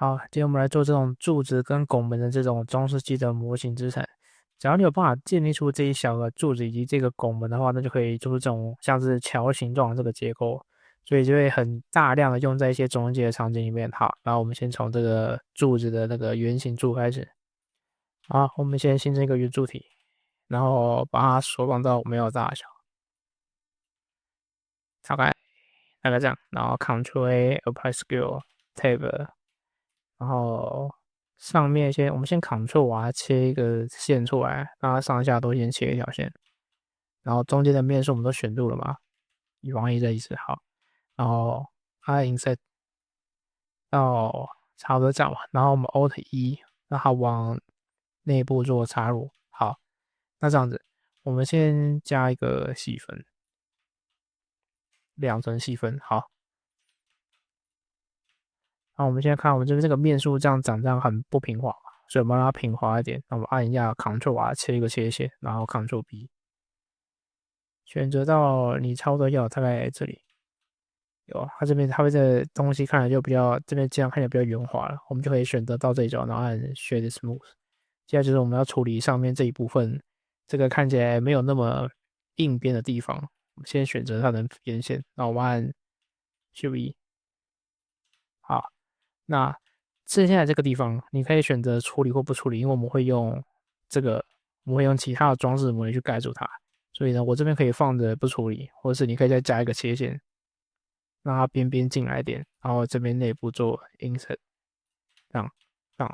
好，今天我们来做这种柱子跟拱门的这种装饰机的模型资产。只要你有办法建立出这一小个柱子以及这个拱门的话，那就可以做出这种像是桥形状的这个结构，所以就会很大量的用在一些中介的场景里面。好，然后我们先从这个柱子的那个圆形柱开始。好，我们先新增一个圆柱体，然后把它缩放到我们要的大小，大概这样，然后 Ctrl A Apply Scale Tab，然后上面先，我们先 Ctrl 把它切一个线出来，让它上下都先切一条线，然后中间的面数我们都选入了嘛，以防一的意思好，然后它 Insert 到差不多这样吧，然后我们 Alt 一让它往内部做插入，好，那这样子，我们先加一个细分，2层细分，好，那我们现在看我们这个面数这样很不平滑嘛，所以我们让它平滑一点，那我们按一下 Ctrl 把它切一个切线，然后 Ctrl B。选择到你差不多要大概这里有，它的东西看起来就比较这边这样看起来比较圆滑了，我们就可以选择到这一角，然后按 Shade Smooth。接下来就是我们要处理上面这一部分，这个看起来没有那么硬边的地方，我们先选择它的边线，然后我们按 Shift E。好，那剩下的这个地方你可以选择处理或不处理，因为我们会用这个，我们会用其他的装饰模拟去盖住它。所以呢，我这边可以放着不处理，或者是你可以再加一个切线，让它边边进来一点，然后这边内部做 insert，这样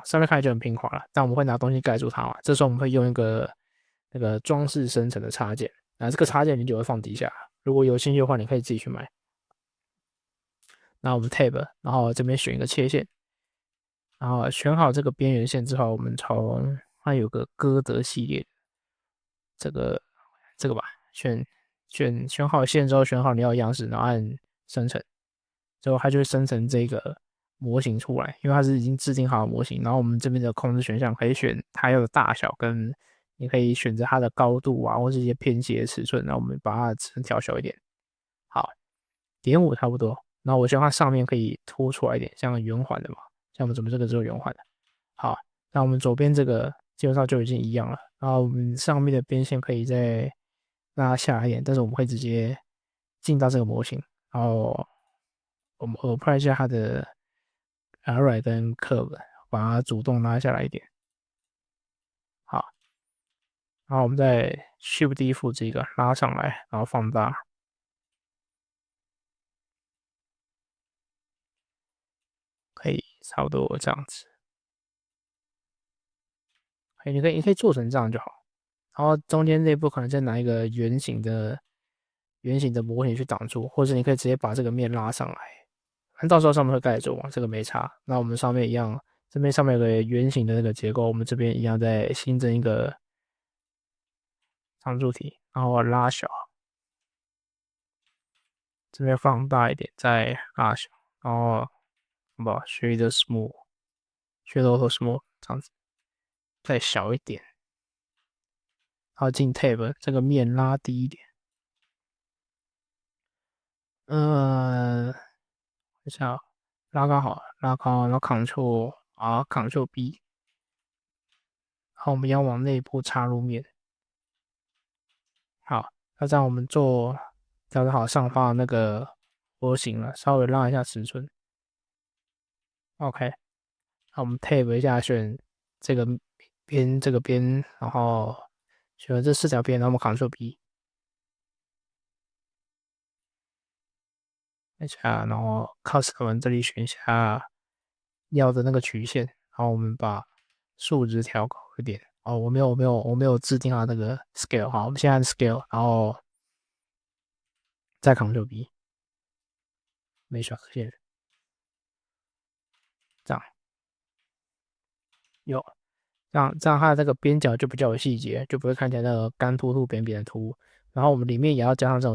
上面看起来就很平滑了。但我们会拿东西盖住它嘛，这时候我们会用一个那个装饰生成的插件，那这个插件你就会放底下，如果有兴趣的话，你可以自己去买。那我们 tab，然后这边选一个切线，然后选好这个边缘线之后，我们从它有个歌德系列，这个这个吧，选好线之后，选好你要的样式，然后按生成，之后它就会生成这个模型出来，因为它是已经制定好的模型。然后我们这边的控制选项可以选它要的大小，跟你可以选择它的高度啊，或是一些偏斜的尺寸，然后我们把它尺寸调小一点。好，0.5差不多。然后我希望它上面可以凸出来一点，像圆环的嘛，像我们怎么这个只有圆环的。好，那我们左边这个基本上就已经一样了。然后我们上面的边线可以再拉下来一点，但是我们会直接进到这个模型，然后我们 apply 一下它的 array 跟 curve，把它主动拉下来一点。好，然后我们再 Shift D 复制一个拉上来，然后放大，可以差不多这样子。你可以做成这样就好。然后中间内部可能再拿一个圆形的模型去挡住，或者你可以直接把这个面拉上来，反正到时候上面会盖住嘛，这个没差。那我们上面一样，这边上面有个圆形的那个结构，我们这边一样再新增一个长柱体，然后拉小，这边放大一点，再拉小，然后不 shade smooth，shadow 和 smooth 这样子，再小一点，然后进 tab 这个面拉低一点，嗯、一下拉刚好，拉高，然后 Ctrl R，Ctrl B，然后我们要往内部插入面。好，那这样我们调整好上方的那个波形了，稍微拉一下尺寸。OK，那我们 Tab 一下选这个这个边，然后选这4条边，然后我们 Ctrl B 一下，然后 Custom 这里选一下要的那个曲线，然后我们把数值调高一点。哦，我没有制定好那个 scale，好，我们现在按 scale，然后再 Ctrl B，没选线，这样有，这样它的这个边角就比较有细节，就不会看起来那个干凸凸扁扁的凸。然后我们里面也要加上这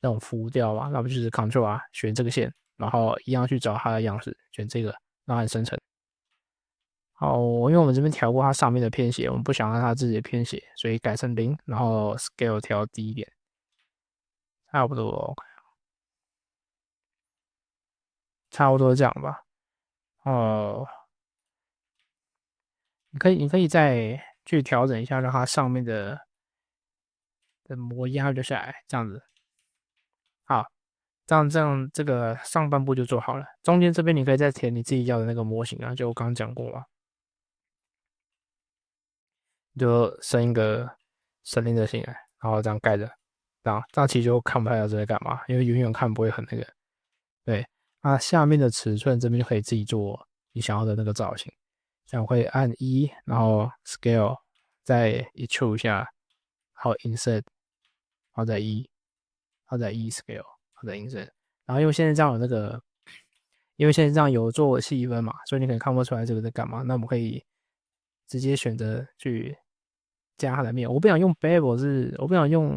种浮雕嘛，那不就是 Ctrl 啊，选这个线，然后一样去找它的样式，选这个，然后按生成。好，因为我们这边调过它上面的偏斜，我们不想让它自己的偏斜，所以改成0，然后 scale 调低一点，差不多，差不多这样吧。哦，你可以再去调整一下，让它上面的模压就下来，这样子。好，这样这个上半部就做好了。中间这边你可以再填你自己要的那个模型啊，就我刚刚讲过了，就生一个森林的形来，然后这样盖着，这样其实就看不太到这在干嘛，因为远远看不会很那个。对，那下面的尺寸这边就可以自己做你想要的那个造型。像我会按一，然后 scale，再一触一下，好 insert，然后再一，然后再一 scale，然后再 insert。然后因为现在这样有那个，因为现在这样有做细分嘛，所以你可能看不出来这个在干嘛。那我们可以直接选择去加它的面。我不想用 bevel，我不想用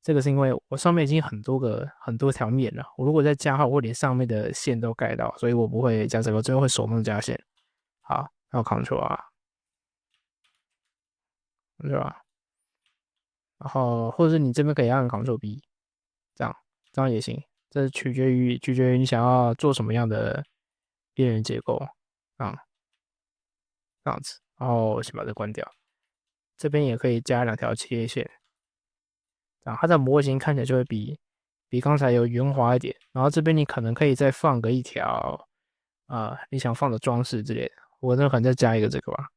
这个，是因为我上面已经很多条面了。我如果再加的话，我会连上面的线都盖到，所以我不会加这个，我最后会手动加线。好，还有 Ctrl 啊，对吧？然后或者是你这边可以按 Ctrl B，这样也行。这取决于你想要做什么样的边缘结构啊，这样子。然后先把这关掉，这边也可以加两条切线，这样它的模型看起来就会比刚才有圆滑一点。然后这边你可能可以再放个一条你想放的装饰之类的，我那可能再加一个这个吧。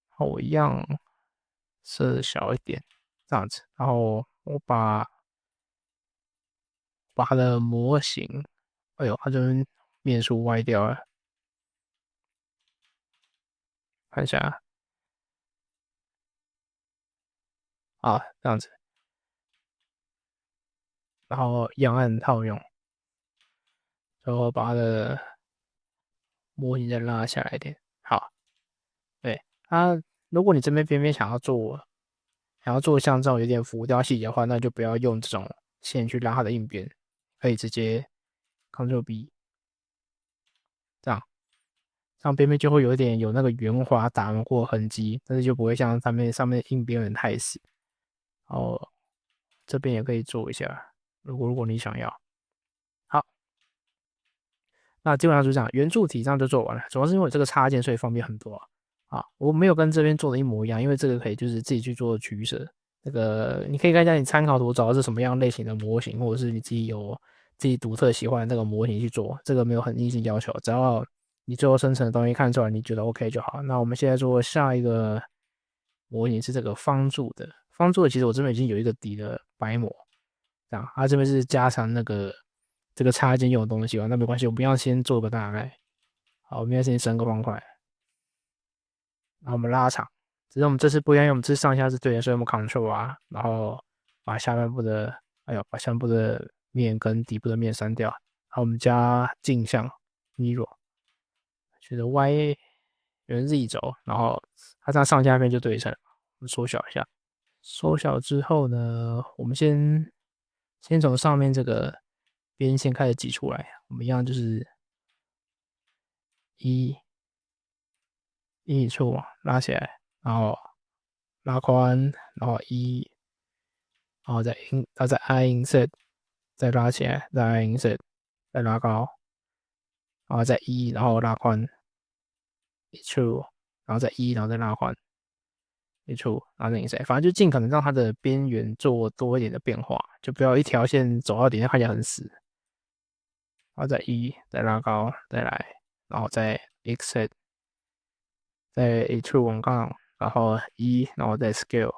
好，我一样设小一点，这样子。然后我把它的模型，哎呦，它这边面数歪掉了，看一下啊，这样子。然后一样按套用，然后把它的模型再拉下来一点。好，对它，如果你这边边边想要做像这种有点浮雕细节的话，那就不要用这种线去拉它的硬边，可以直接 Ctrl B，这样边边就会有一点有那个圆滑打磨过痕迹，但是就不会像上面的硬边有点太死。然后这边也可以做一下，如果你想要。好，那基本上就这样，圆柱体这样就做完了。主要是因为这个插件，所以方便很多啊。我没有跟这边做的一模一样，因为这个可以就是自己去做取舍。那个你可以看一下你参考图找的是什么样类型的模型，或者是你自己独特喜欢的那个模型去做。这个没有很硬性要求，只要你最后生成的东西看出来你觉得 OK 就好。那我们现在做下一个模型是这个方柱的，方柱的其实我这边已经有一个底的白模，这样，它这边是加强那个这个插件用的东西哦，那没关系，我们要先做个大概。好，我们要先升个方块，然后我们拉长，只是我们这次不一样，因为我们这上下是对的，所以我们 Ctrl 啊，然后把下半部的，哎呦，把下半部的面跟底部的面删掉，然后我们加镜像 Mirror，选择 Y 原 Z 轴，然后它这样上下面就对称，我们缩小一下。缩小之后呢，我们先从上面这个边线开始挤出来，我们一样就是一一处拉起来，然后拉宽，然后然后再按 insert，再拉起来，再按 insert，再拉高，然后再然后拉宽一处，然后再然后再拉宽一处，然后再 insert，反正就尽可能让它的边缘做多一点的变化，就不要一条线走到底下看起来很死。然后再再拉高，再来，然后再 exit，再 true 往杠，然后然后再 scale，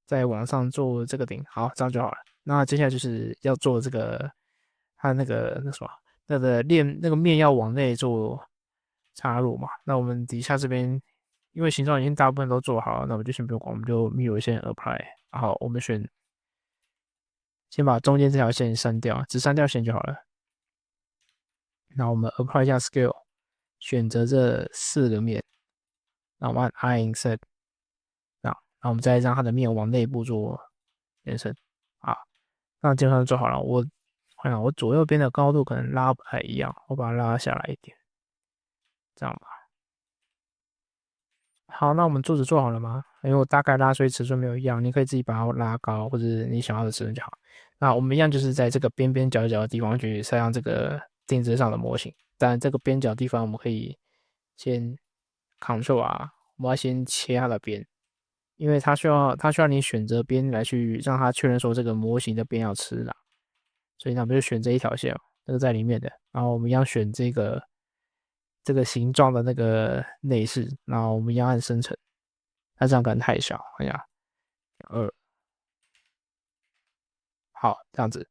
再往上做这个顶，好，这样就好了。那接下来就是要做这个，它那什么，那个面要往内做插入嘛。那我们底下这边，因为形状已经大部分都做好了，那我们就先不用管，我们就 mirror 先 apply，然后我们先把中间这条线删掉，只删掉线就好了。然后我们 apply 一下 scale，选择这四个面，然后我们按 insert，这样，然后我们再让它的面往内部做延伸，啊，那基本上做好了。我看看我左右边的高度可能拉不太一样，我把它拉下来一点，这样吧。好，那我们柱子做好了吗？因为我大概拉，所以尺寸没有一样，你可以自己把它拉高，或者你想要的尺寸就好。那我们一样就是在这个边边角角的地方去塞上这个定制上的模型，但这个边角地方我们可以先 Ctrl R，我们要先切它的边，因为它需要你选择边来去让它确认说这个模型的边要吃哪，所以那我们就选这一条线，这个在里面的，然后我们一样选这个形状的那个内饰，然后我们一样按生成，它这样可能太小，哎呀，2，好，这样子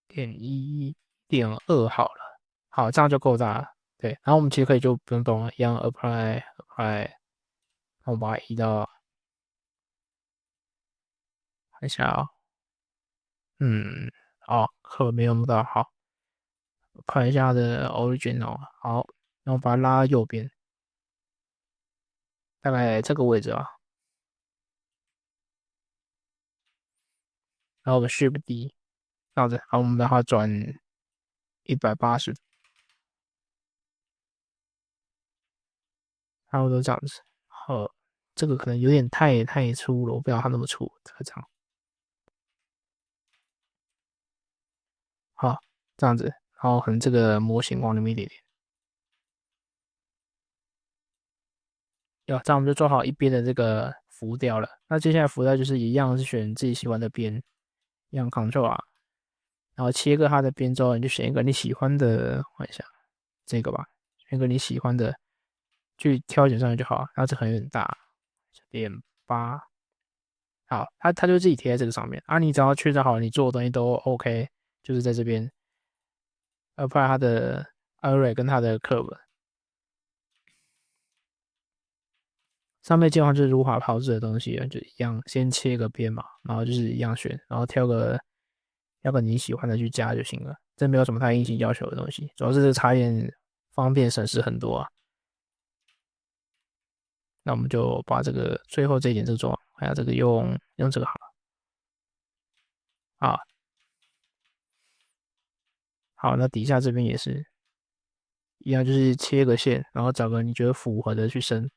0.1.2好了，好，这样就够大了。对，然后我们其实可以就不用动了，一样 apply，然后我把它移到，看一下啊、嗯，哦，课本没用到，好，看一下它的 original，好，然后把它拉到右边，大概这个位置啊，然后我们 Shift D，这样子，好，我们把它转180度，差不多这样子。好，这个可能有点太粗了，我不要它那么粗，这样。好，这样子，然后可能这个模型往里面一点点，这样我们就做好一边的这个浮雕了。那接下来浮雕就是一样是选自己喜欢的边，一样 Ctrl R，然后切割它的边之后，你就选一个你喜欢的，换一下这个吧，选一个你喜欢的，去挑选上去就好。然后这可能有点大，0.8，好，它就自己贴在这个上面啊。你只要确认好你做的东西都 OK，就是在这边 apply 它的 array 跟它的 curve。上面基本上就是如法炮制的东西了，就一样，先切个边嘛，然后就是一样选，然后挑个你喜欢的去加就行了。这没有什么太硬性要求的东西，主要是这个插件方便省事很多啊。那我们就把这个最后这一点这个做完，还有这个用这个好了啊。好，那底下这边也是一样，就是切个线，然后找个你觉得符合的去升。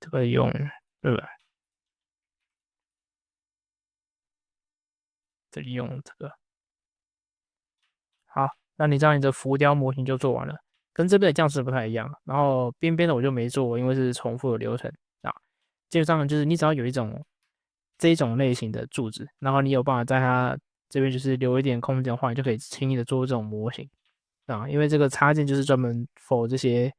这个用对吧？这里用这个。好，那你这样你的浮雕模型就做完了，跟这边的酱式不太一样。然后边边的我就没做，因为是重复的流程啊。基本上就是你只要有这一种类型的柱子，然后你有办法在它这边就是留一点空间的话，你就可以轻易的做这种模型啊。因为这个插件就是专门 for 这些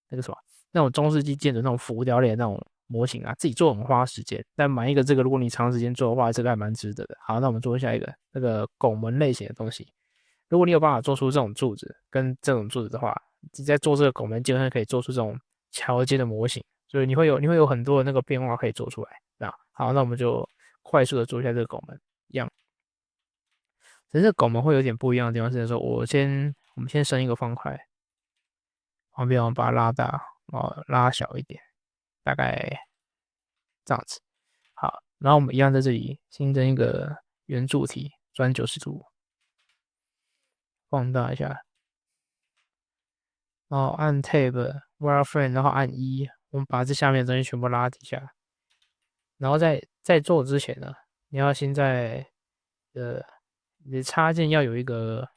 那个什么那种中世纪建筑那种浮雕类的那种模型啊，自己做很花时间。但买一个这个，如果你长时间做的话，这个还蛮值得的。好，那我们做下一个那个拱门类型的东西。如果你有办法做出这种柱子跟这种柱子的话，你在做这个拱门，基本上可以做出这种桥接的模型，所以你会有很多的那个变化可以做出来。那好，那我们就快速的做一下这个拱门，一样。只是这个拱门会有点不一样的地方是说，我们先升一个方块，旁边我们把它拉大，拉小一点，大概这样子。好，然后我们一样在这里新增一个圆柱体，转90度，放大一下，然后按 Tab Wireframe，然后按我们把这下面的东西全部拉底下。然后在做之前呢，你要先你的插件要有一个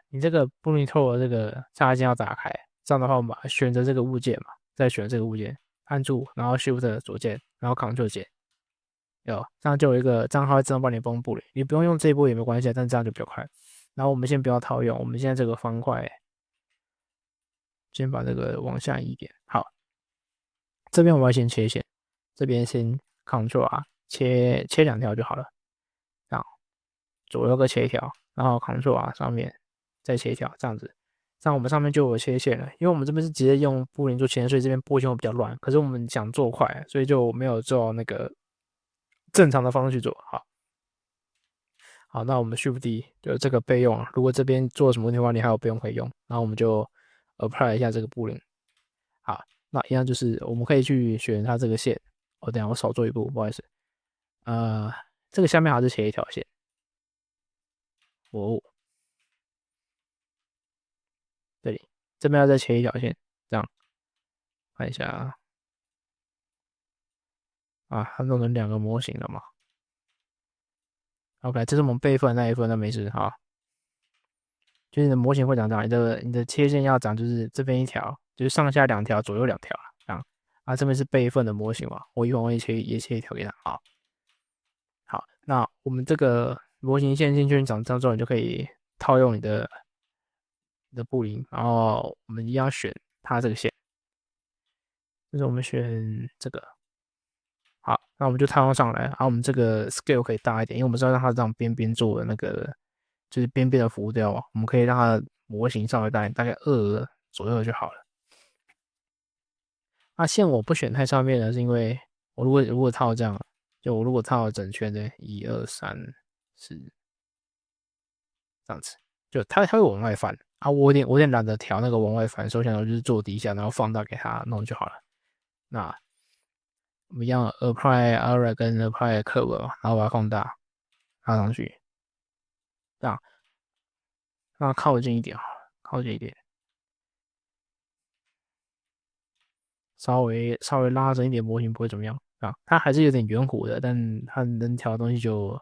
你这个 b l u e t o o l 的这个插件要打开，这样的话我们选择这个物件嘛，再选这个物件，按住，然后 Shift 左键，然后 Ctrl 键，这样就有一个账号会自动帮你崩布了，你不用用这一步也没关系，但这样就比较快。然后我们先不要套用，我们现在这个方块，先把这个往下移一点。好，这边我们要先切线，这边先 Ctrl R 切2条就好了。这样左右各切一条，然后 Ctrl R 上面再切一条，这样子，这样我们上面就有切线了。因为我们这边是直接用布林做切线，所以这边波线会比较乱。可是我们想做快，所以就没有做那个正常的方式去做。好，那我们 Shift D 就这个备用啊。如果这边做什么问题的话，你还有备用可以用。然后我们就 apply 一下这个布林。好，那一样就是我们可以去选它这个线。等下我少做一步，不好意思。这个下面还是切一条线。哦，这里这边要再切一条线，这样看一下它弄成2个模型了嘛？ OK，这是我们备份那一份，那没事好。就是你的模型会长这样，你的切线要长就是这边一条，就是上下两条，左右两条这样。啊，这边是备份的模型嘛，我一会儿会切一条给他。好，好，那我们这个模型线进去长这样之后，你就可以套用你的布林，然后我们一样选它这个线，就是我们选这个。好，那我们就套用上来，然后我们这个 scale 可以大一点，因为我们知道让它这样边边做的那个，就是边边的浮雕啊，我们可以让它的模型稍微大一点，大概2左右就好了。那线我不选太上面的，是因为我如果套这样，就我如果套整圈的1、2、3、4这样子，就它会往外翻啊，我有点懒得调那个往外翻，所以我想要就是做底下，然后放大给它弄就好了。那我们一样 apply area 跟 apply curve，然后把它放大，拉上去，这样让它靠近一点，靠近一点，稍微拉整一点，模型不会怎么样啊。它还是有点圆弧的，但它能调的东西就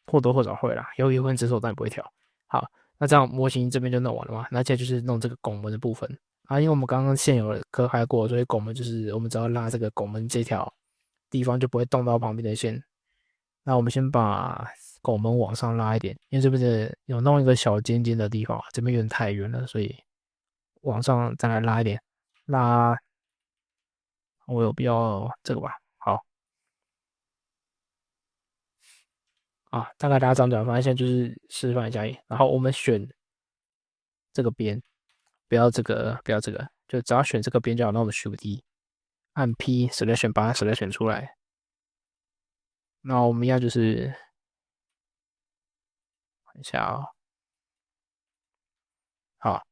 或多或少会啦，有一部分只手但不会调。好，那这样模型这边就弄完了嘛？那接着就是弄这个拱门的部分啊，因为我们刚刚线有割开过，所以拱门就是我们只要拉这个拱门这条地方就不会动到旁边的线。那我们先把拱门往上拉一点，因为这边有弄一个小尖尖的地方，这边有点太圆了，所以往上再来拉一点，拉我有必要这个吧？好啊，大概拉长短，反正现在就是示范一下而已。然后我们选这个边，不要这个，不要这个，就只要选这个边就好。那我们 Shift D 按 P selection 把它 selection 出来。那我们要就是看一下啊、好，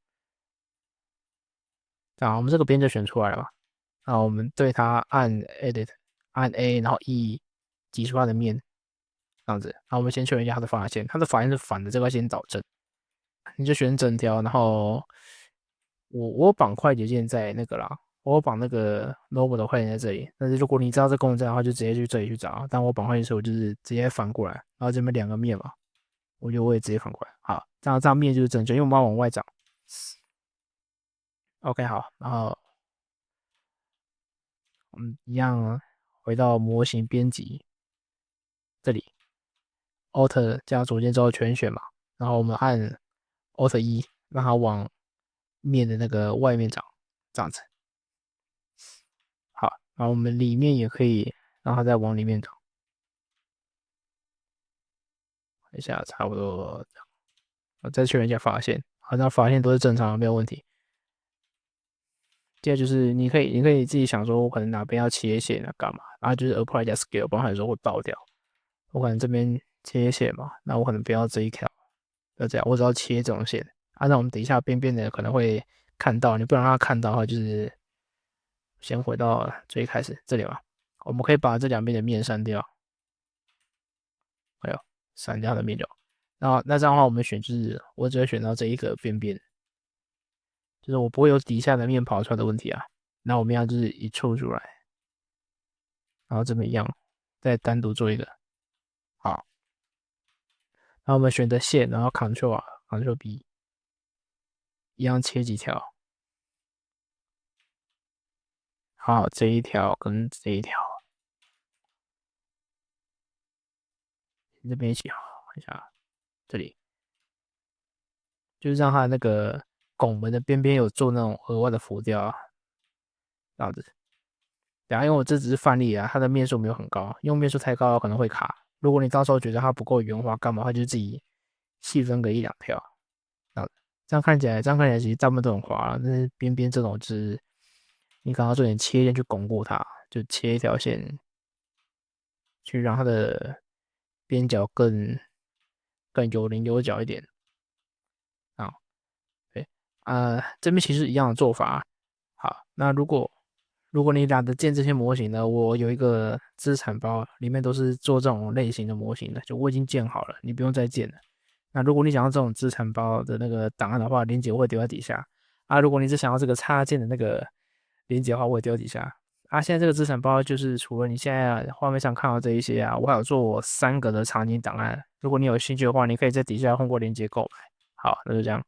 这样我们这个边就选出来了嘛。那我们对它按 Edit，按 A，然后 E 挤出它的面，这样子。那我们先确认一下它的发线，它的发线是反的，这块先导正。你就选整条，然后我绑快捷键在那个啦，我绑那个 logo 的快捷键在这里。但是如果你知道这功能在的话，就直接去这里去找。但我绑快捷键的时候，我就是直接反过来，然后这边两个面嘛，我也直接反过来。好，这样面就是正确，因为我们要往外长。OK，好，然后我们一样回到模型编辑这里，Alt 加左键之后全选嘛，然后我们按 Alt 一，让它往面的那个外面长，这样子。好，然后我们里面也可以让它再往里面长，一下差不多这样。我再确认一下发线，好像发线都是正常的，没有问题。接着就是你可以自己想说，我可能哪边要切线啊，干嘛？然后就是 apply 加 scale，不然有时候会爆掉。我可能这边切线嘛，那我可能不要这一条，要这样，我只要切这种线。啊，那我们等一下边边的可能会看到，你不能让他看到的话，就是先回到最开始这里吧。我们可以把这两边的面删掉，还有删掉的面就。然后那这样的话，我们选就是我只会选到这一个边边，就是我不会有底下的面跑出来的问题啊。那我们要就是一抽出来，然后这边一样再单独做一个好。然后我们选择线，然后 Ctrl 啊，Ctrl B，一样切几条。好，这一条跟这一条这边一起好，看一下这里，就是让它那个拱门的边边有做那种额外的浮雕啊，这样子。等下，因为我这只是范例啊，它的面数没有很高，用面数太高可能会卡。如果你到时候觉得它不够圆滑，干嘛？它就自己细分个1、2条，这样看起来其实大部分都很滑了。但是边边这种就是你可能要做点切线去巩固它，就切一条线去让它的边角更有棱有角一点啊。对这边其实一样的做法。好，那如果你懒得建这些模型呢，我有一个资产包，里面都是做这种类型的模型的，就我已经建好了，你不用再建了。那如果你想要这种资产包的那个档案的话，链接我会丢在底下啊。如果你是想要这个插件的那个链接的话，我会丢底下啊，现在这个资产包就是除了你现在画面上看到这一些啊，我还有做3个的场景档案。如果你有兴趣的话，你可以在底下通过链接购买。好，那就这样。